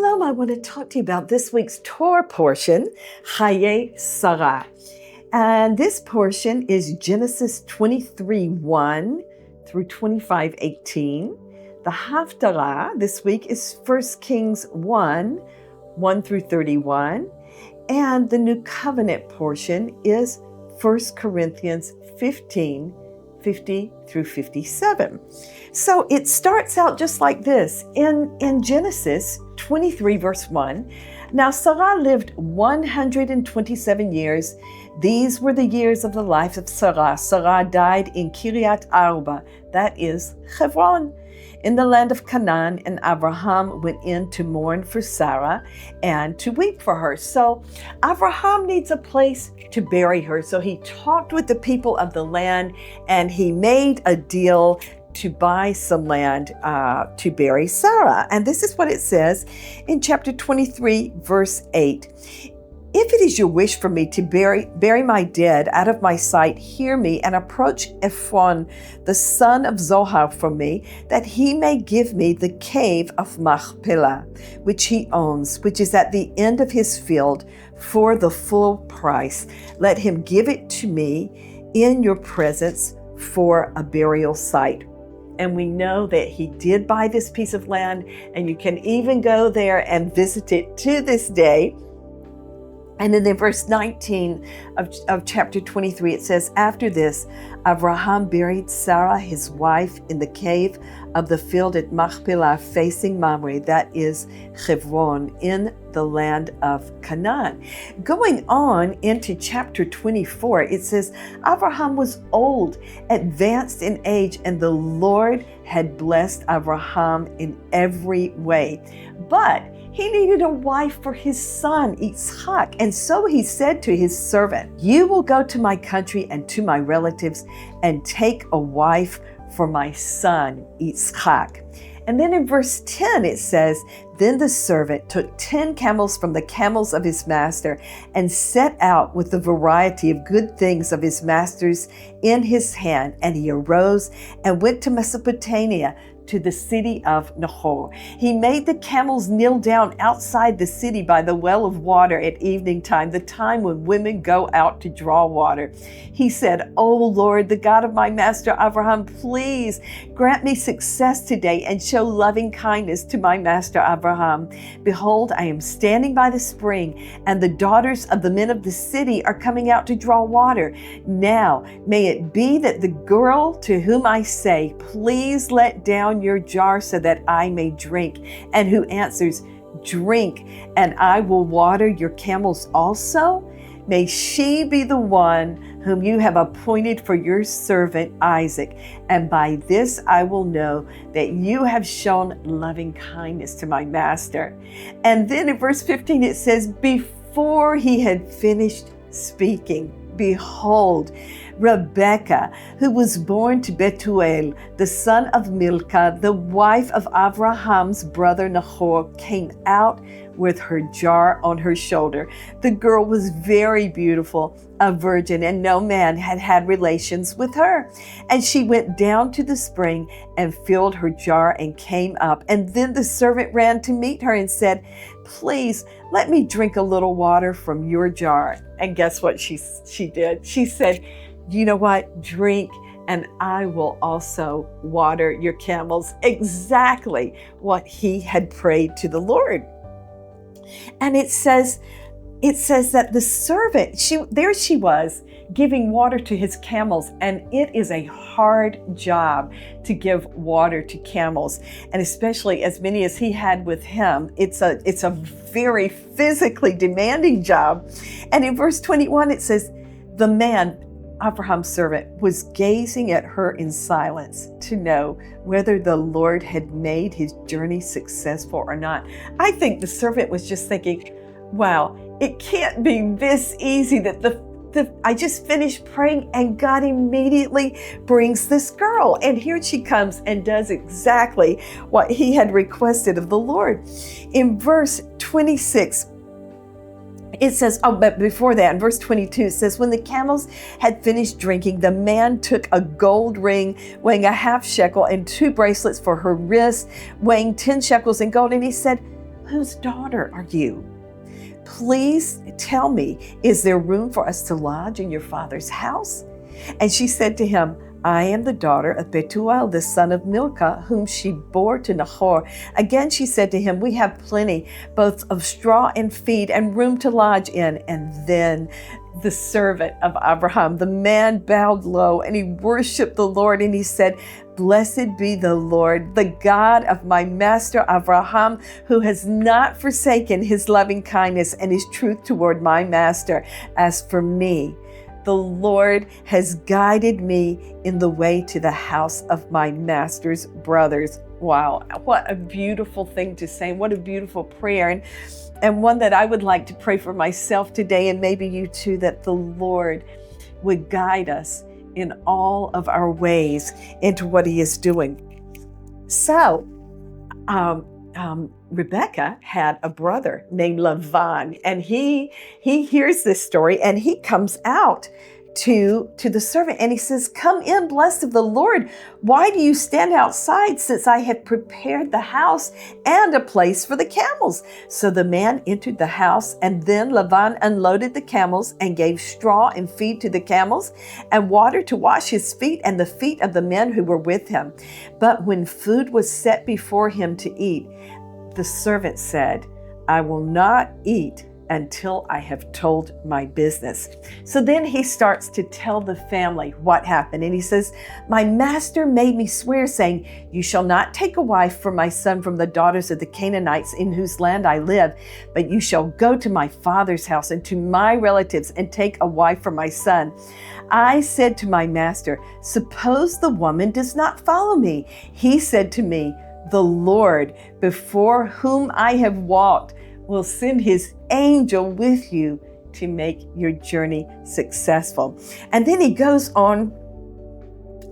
Shalom, I want to talk to you about this week's Torah portion, Chayei Sarah. And this portion is Genesis 23:1 through 25:18. The Haftarah this week is 1 Kings 1 through 31. And the New Covenant portion is 1 Corinthians 15:50 through 57. So it starts out just like this. In Genesis 23, verse 1, now Sarah lived 127 years. These were the years of the life of Sarah. Sarah died in Kiryat Arba, that is Hebron, in the land of Canaan, and Abraham went in to mourn for Sarah and to weep for her. So Abraham needs a place to bury her. So he talked with the people of the land and he made a deal to buy some land to bury Sarah. And this is what it says in chapter 23, verse 8. If it is your wish for me to bury my dead out of my sight, hear me and approach Ephron, the son of Zohar, from me, that he may give me the cave of Machpelah, which he owns, which is at the end of his field, for the full price. Let him give it to me in your presence for a burial site. And we know that he did buy this piece of land, and you can even go there and visit it to this day. And in the verse 19 of chapter 23, it says, after this, Abraham buried Sarah, his wife, in the cave of the field at Machpelah, facing Mamre, that is Hebron, in the land of Canaan. Going on into chapter 24, it says, Abraham was old, advanced in age, and the Lord had blessed Abraham in every way. But he needed a wife for his son, Yitzchak. And so he said to his servant, you will go to my country and to my relatives and take a wife for my son, Yitzchak. And then in verse 10, it says, then the servant took 10 camels from the camels of his master and set out with the variety of good things of his master's in his hand. And he arose and went to Mesopotamia, to the city of Nahor. He made the camels kneel down outside the city by the well of water at evening time, the time when women go out to draw water. He said, O Lord, the God of my master Abraham, please grant me success today and show loving kindness to my master Abraham. Behold, I am standing by the spring, and the daughters of the men of the city are coming out to draw water. Now, may it be that the girl to whom I say, please let down your jar so that I may drink, and who answers, drink, and I will water your camels also, may she be the one whom you have appointed for your servant Isaac. And by this I will know that you have shown loving kindness to my master. And then in verse 15 it says, before he had finished speaking, behold, Rebekah, who was born to Bethuel, the son of Milcah, the wife of Abraham's brother Nahor, came out with her jar on her shoulder. The girl was very beautiful, a virgin, and no man had had relations with her. And she went down to the spring and filled her jar and came up. And then the servant ran to meet her and said, please let me drink a little water from your jar. And guess what she did? She said, you know what? Drink, and I will also water your camels. Exactly what he had prayed to the Lord. And it says that the servant, there she was giving water to his camels, and it is a hard job to give water to camels, and especially as many as he had with him. It's a very physically demanding job. And in verse 21 it says, the man, Abraham's servant, was gazing at her in silence to know whether the Lord had made his journey successful or not. I think the servant was just thinking, wow, it can't be this easy that I just finished praying and God immediately brings this girl. And here she comes and does exactly what he had requested of the Lord. In verse 26, it says, but before that, in verse 22, it says, when the camels had finished drinking, the man took a gold ring weighing a half shekel and 2 bracelets for her wrists, weighing 10 shekels in gold. And he said, whose daughter are you? Please tell me, is there room for us to lodge in your father's house? And she said to him, I am the daughter of Bethuel, the son of Milcah, whom she bore to Nahor. Again she said to him, we have plenty, both of straw and feed, and room to lodge in. And then the servant of Abraham, the man, bowed low, and he worshiped the Lord, and he said, Blessed be the Lord, the God of my master Abraham, who has not forsaken his loving kindness and his truth toward my master. As for me, the Lord has guided me in the way to the house of my master's brothers. Wow, what a beautiful thing to say. What a beautiful prayer. And one that I would like to pray for myself today, and maybe you too, that the Lord would guide us in all of our ways into what he is doing. So, Rebecca had a brother named Lavan, and he hears this story, and he comes out to the servant, and he says, come in, blessed of the Lord. Why do you stand outside, since I have prepared the house and a place for the camels? So the man entered the house, and then Lavan unloaded the camels and gave straw and feed to the camels and water to wash his feet and the feet of the men who were with him. But when food was set before him to eat, the servant said, I will not eat until I have told my business. So then he starts to tell the family what happened. And he says, my master made me swear, saying, you shall not take a wife for my son from the daughters of the Canaanites in whose land I live, but you shall go to my father's house and to my relatives and take a wife for my son. I said to my master, suppose the woman does not follow me. He said to me, the Lord, before whom I have walked, will send his angel with you to make your journey successful. And then he goes on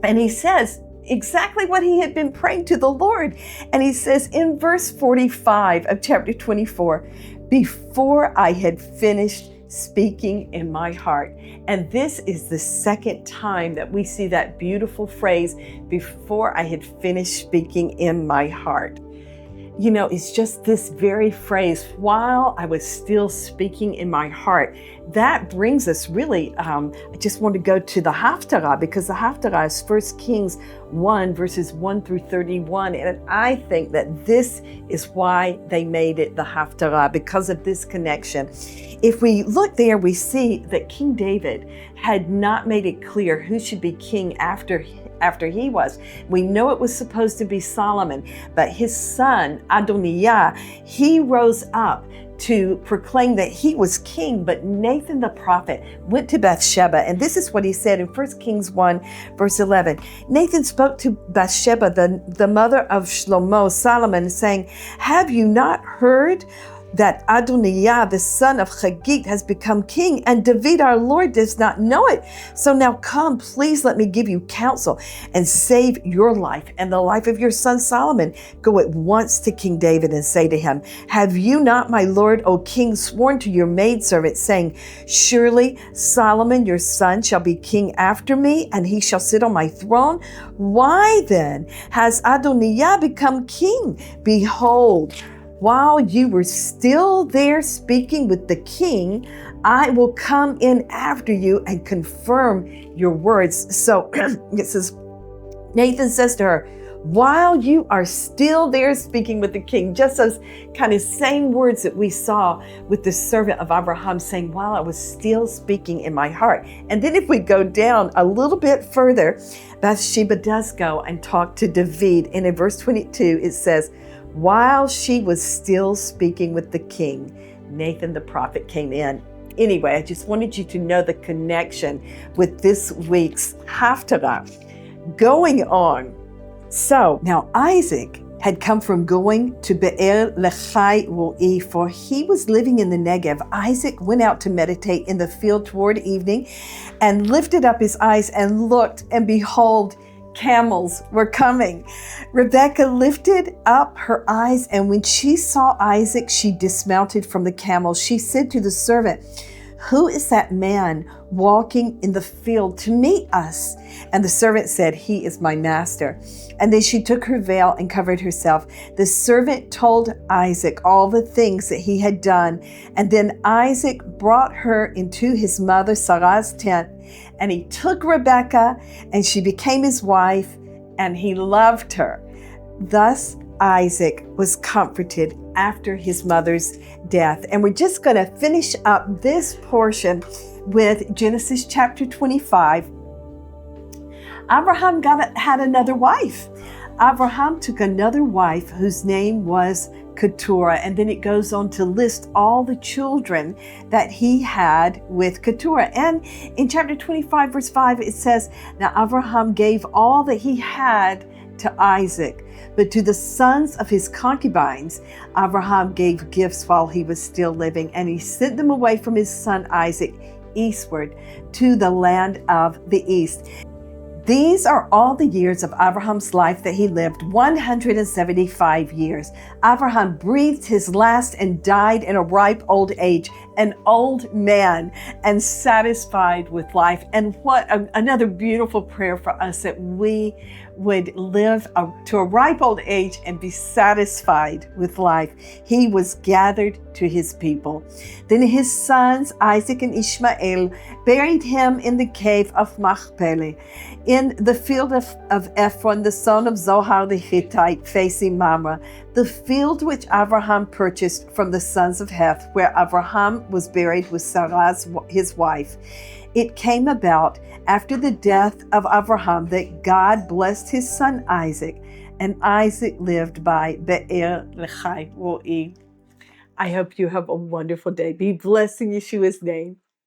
and he says exactly what he had been praying to the Lord. And he says in verse 45 of chapter 24, before I had finished speaking in my heart. And this is the second time that we see that beautiful phrase, before I had finished speaking in my heart. You know, it's just this very phrase, while I was still speaking in my heart. That brings us really, I just want to go to the Haftarah, because the Haftarah is 1 Kings 1, verses 1 through 31. And I think that this is why they made it the Haftarah, because of this connection. If we look there, we see that King David had not made it clear who should be king after he was. We know it was supposed to be Solomon, but his son, Adonijah, he rose up to proclaim that he was king. But Nathan the prophet went to Bathsheba, and this is what he said in 1 Kings 1, verse 11. Nathan spoke to Bathsheba, the mother of Shlomo, Solomon, saying, have you not heard that Adonijah, the son of Haggith, has become king, and David our Lord does not know it? So now come, please let me give you counsel and save your life and the life of your son Solomon. Go at once to King David and say to him, have you not, my lord, O king, sworn to your maidservant, saying, surely Solomon your son shall be king after me, and he shall sit on my throne? Why then has Adonijah become king? Behold, while you were still there speaking with the king, I will come in after you and confirm your words. So it says, Nathan says to her, while you are still there speaking with the king, just those kind of same words that we saw with the servant of Abraham saying, while I was still speaking in my heart. And then if we go down a little bit further, Bathsheba does go and talk to David. And in verse 22, it says, while she was still speaking with the king, Nathan the prophet came in. Anyway, I just wanted you to know the connection with this week's Haftarah. Going on. So now Isaac had come from going to Be'er Lechai Roi, for he was living in the Negev. Isaac went out to meditate in the field toward evening and lifted up his eyes and looked, and behold, camels were coming. Rebekah lifted up her eyes, and when she saw Isaac, she dismounted from the camel. She said to the servant "Who is that man walking in the field to meet us?" And the servant said, "He is my master." And then she took her veil and covered herself. The servant told Isaac all the things that he had done. And then Isaac brought her into his mother Sarah's tent, and he took Rebekah, and she became his wife, and he loved her. Thus Isaac was comforted after his mother's death. And we're just going to finish up this portion with Genesis chapter 25. Abraham had another wife. Abraham took another wife whose name was Keturah, and then it goes on to list all the children that he had with Keturah. And in chapter 25, verse 5, it says, "Now Abraham gave all that he had to Isaac, but to the sons of his concubines, Abraham gave gifts while he was still living, and he sent them away from his son Isaac eastward to the land of the east." These are all the years of Abraham's life that he lived, 175 years. Abraham breathed his last and died in a ripe old age, an old man and satisfied with life. And what another beautiful prayer for us, that we would live to a ripe old age and be satisfied with life. He was gathered to his people. Then his sons, Isaac and Ishmael, buried him in the cave of Machpelah, in the field of Ephron, the son of Zohar the Hittite, facing Mamre, the field which Abraham purchased from the sons of Heth, where Abraham was buried with Sarah, his wife. It came about after the death of Abraham that God blessed his son Isaac, and Isaac lived by Be'er Lechai Roi. I hope you have a wonderful day. Be blessed in Yeshua's name.